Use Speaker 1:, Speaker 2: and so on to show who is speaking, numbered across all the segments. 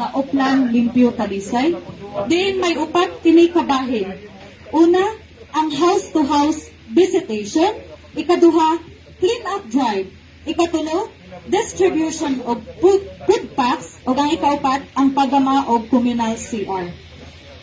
Speaker 1: nga Oplan Limpyo Talisay. Diin may upat kini kabahin. Una, ang house-to-house visitation. Ikaduha, clean-up drive. Ikatulo, distribution of food packs. O ang ikaupat, ang paggama of communal CR.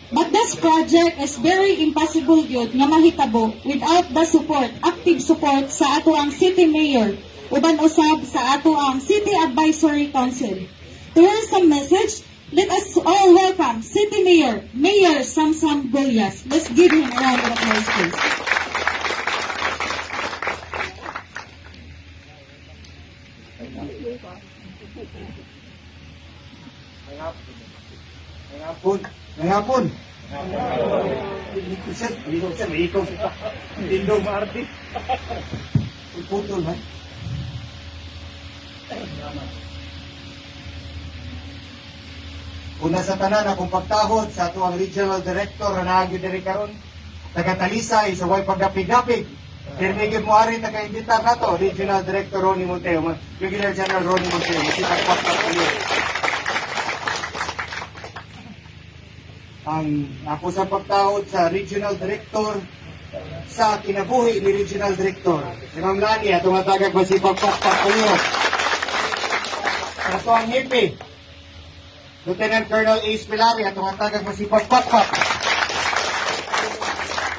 Speaker 1: But this project is very impossible yun nga mahitabo without the support, active support sa ato ang City Mayor, uban usab sa ato ang City Advisory Council. To hear some message, let us all welcome City Mayor, Mayor Samsam Golias. Let's give him a round of applause, please.
Speaker 2: Ngayapon. Hindi ko siya, may ikaw siya. Tindong maarti. Putol, ha? Una sa tanan, akong pagtahod sa ito ang Regional Director na naagyo diri karon, taga-Talisay, sa way pagdapig-dapig. Pirmigid mo ari taga-imbitar na to, Regional Director Ronnie Monteo, Brigadier General Ronnie Monteo, makipagpagpag kami. Ang ako sa pagtahod sa Regional Director sa kinabuhi ni Regional Director. Si Ma'am Lani, at tumatagag ba si Pagpagpagpagpag. Ito ang NIPI. Lieutenant Colonel Ace Pilari, at tumatagag ba si Pagpagpag.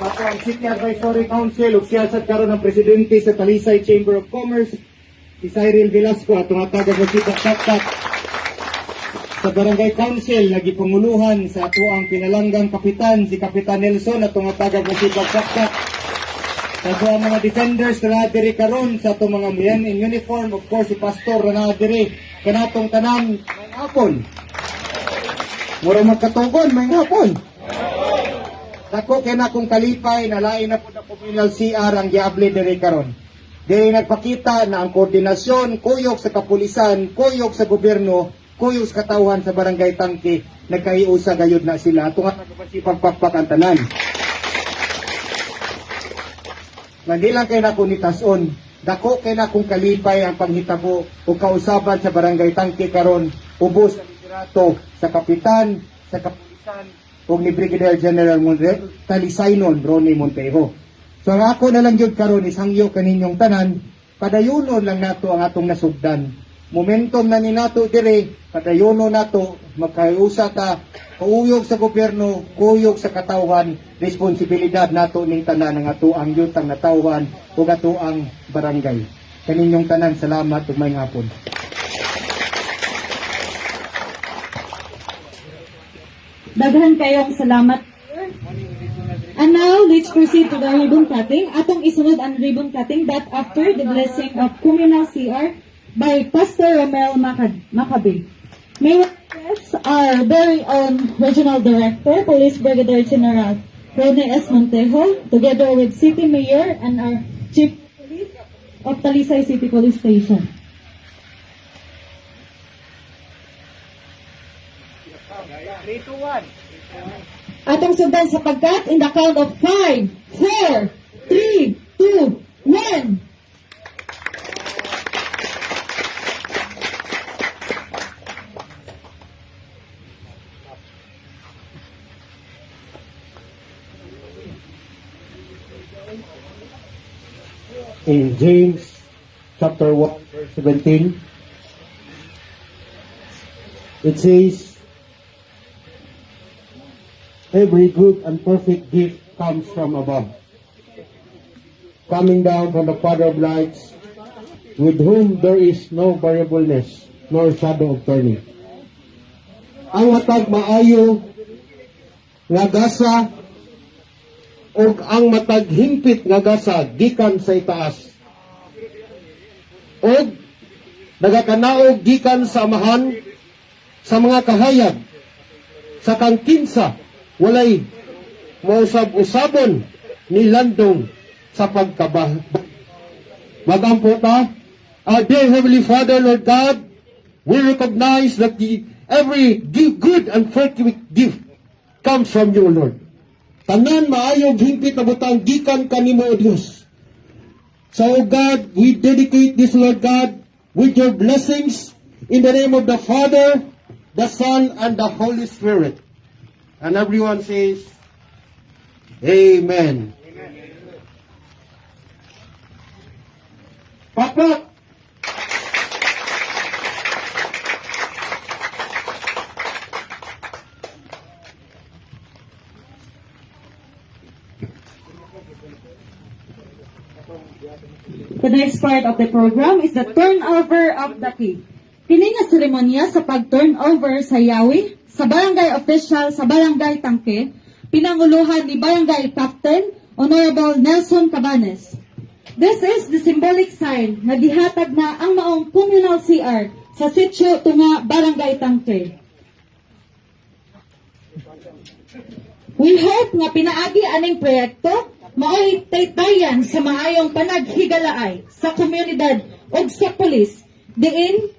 Speaker 2: Ito ang City Advisory Council, uksiyasat karon ng Presidente sa Talisay Chamber of Commerce, si Cyril Velasco, at tumatagag ba si Pagpagpag. Sa Barangay Council, nagipanguluhan sa ato ang pinalanggang kapitan, si Kapitan Nelson, at tumatagag na si Pagpagpag. Sa ato ang mga defenders na nadiri karon sa ato mga men in uniform, of course, si Pastor na nadiri, kanatong tanan, may hapon. Mura magkatugon, may hapon. Dako kaya na kong kalipay, nalain na po na communal CR ang giable diri karon. Diri nagpakita na ang koordinasyon, kuyog sa kapulisan, kuyog sa gobyerno, kuyog sa katawhan sa Barangay Tangke, nagkaiusa gayud na sila. Ito nga nagpagpagpag ang tanan. Hindi lang kayo na kung nitason, dako kayo na kung kalipay ang panghitabo o kausaban sa Barangay Tangke karon, ubos sa liderato sa kapitan, sa kapulisan, o ni Brigadier General Talisaynon, Ronnie Monteo. So ang ako na lang yun karon isangyo kaninyong tanan, padayunon lang nato ang atong nasugdan. Momentum na ni nato dire, padayono nato, magkaiusa ta, kauyog sa gobyerno, kuyog sa katawhan, responsibilidad nato ning tanan ng ato ang yutang natawhan o ato ang barangay. Kaninyong tanan, salamat ug may hapon.
Speaker 1: Daghan kayong salamat. And now, let's proceed to the ribbon cutting. Atong isunod ang ribbon cutting that after the blessing of communal CR by Pastor Romel Macabe. May we request our very own Regional Director, Police Brigadier General Ronnie S. Montejo, together with City Mayor and our Chief Police of Talisay City Police Station. Atong sundan sa pagkat in the count of 5, 4, 3, 2, 1.
Speaker 2: In James chapter 1 verse 17, it says, every good and perfect gift comes from above, coming down from the Father of lights, with whom there is no variableness nor shadow of turning. Ang matag maayo nga gasa o ang matag himpit nga gasa gikan sa itaas, o nagakanaog gikan sa amahan sa mga kahayag sa kangkinsa walay mausab-usabon ni landong sa pagkabah. Magampo ta, our dear Heavenly Father, Lord God, we recognize that every good and perfect gift comes from you, Lord. Tanan maayog hingpit na butang gikan kanimo, O Dios. So, God, we dedicate this, Lord God, with your blessings in the name of the Father, the Son, and the Holy Spirit. And everyone says, Amen. Papa,
Speaker 1: The next part of the program is the turnover of the key. Kini nga seremonya sa pag-turnover sa yawi sa barangay official sa barangay Tangke, pinanguluhan ni Barangay Captain Honorable Nelson Cabanes. This is the symbolic sign na gihatag na ang maong communal CR sa sitio tunga barangay Tangke. We hope nga pinaagi aning proyekto mao'y taytayan sa maayong panaghigalaay sa komunidad o sa pulis diin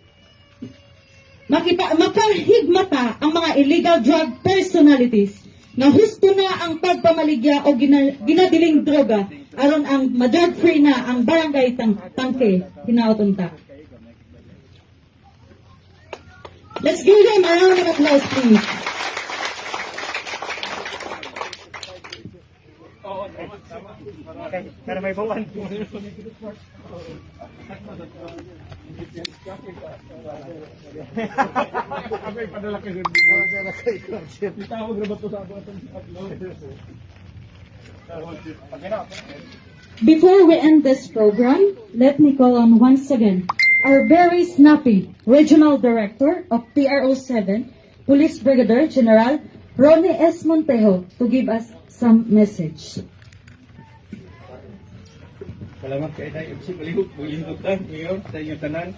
Speaker 1: makahigmata ang mga illegal drug personalities na husto na ang pagpamaligya o ginadiling droga aron ang ma-drug free na ang barangay Tangke hinaotunta. Let's give them a round of applause, please.
Speaker 3: Para may bawan. Abay padala kay Rudy. Tawag ra ba to sa ato
Speaker 1: Before we end this program, let me call on once again our very snappy Regional Director of PRO7, Police Brigadier General Ronnie S. Montejo, to give us some message.
Speaker 3: Salamat kay Day MC Balihog, bulihutan ngayon sa inyong tanan.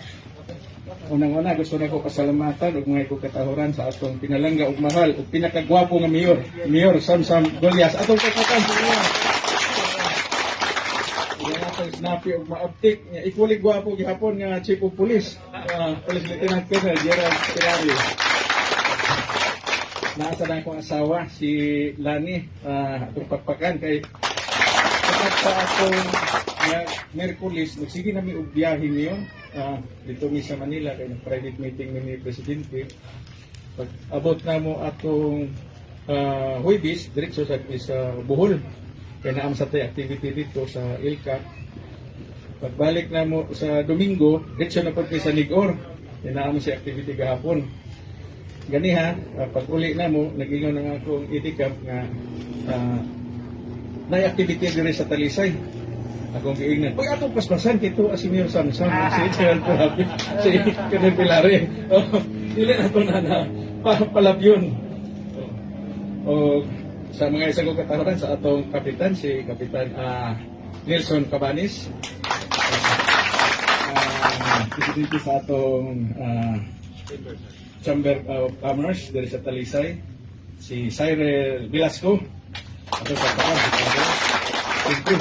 Speaker 3: Unang-una gusto na ko pasalamatan ug mga katahuran sa atong pinalangga ug mahal ug pinakagwapo nga mayor, Mayor Samsam Golias. Atong kakatan sa inyo. Yan atong snappy ug maabtik nga ikulig gwapo gihapon nga Chief of Police, Police Lieutenant Colonel Gerald Pirario. Nasa na akong asawa si Lani, atong pakpakan kay sa atong Merkulis, nagsige namin og biyahe niyon dito mi sa Manila kay private meeting ni Presidente. Pag abot na mo atong Huwebes, diretso sa Bohol kay naam sa tay activity dito sa Ilka. Pagbalik na mo sa Domingo, diretso na pud sa Ligor kay naam sa activity gahapon. Gani ha, pag uli na mo, nag-ingon na nga akong itikap nga na-activity diri sa Talisay. Akong giingnan. Uy, atong paspasan kito si Mayor Samsam, si Gerald Pirario, si Colonel Pilare. Dili na ito na palapyon. O sa mga isang kataharan sa atong kapitan, si Kapitan Nelson Cabanes. Presidente sa atong Chamber of Commerce dari sa Talisay, si Cyril Velasco. Atong kapitan, si Thank you.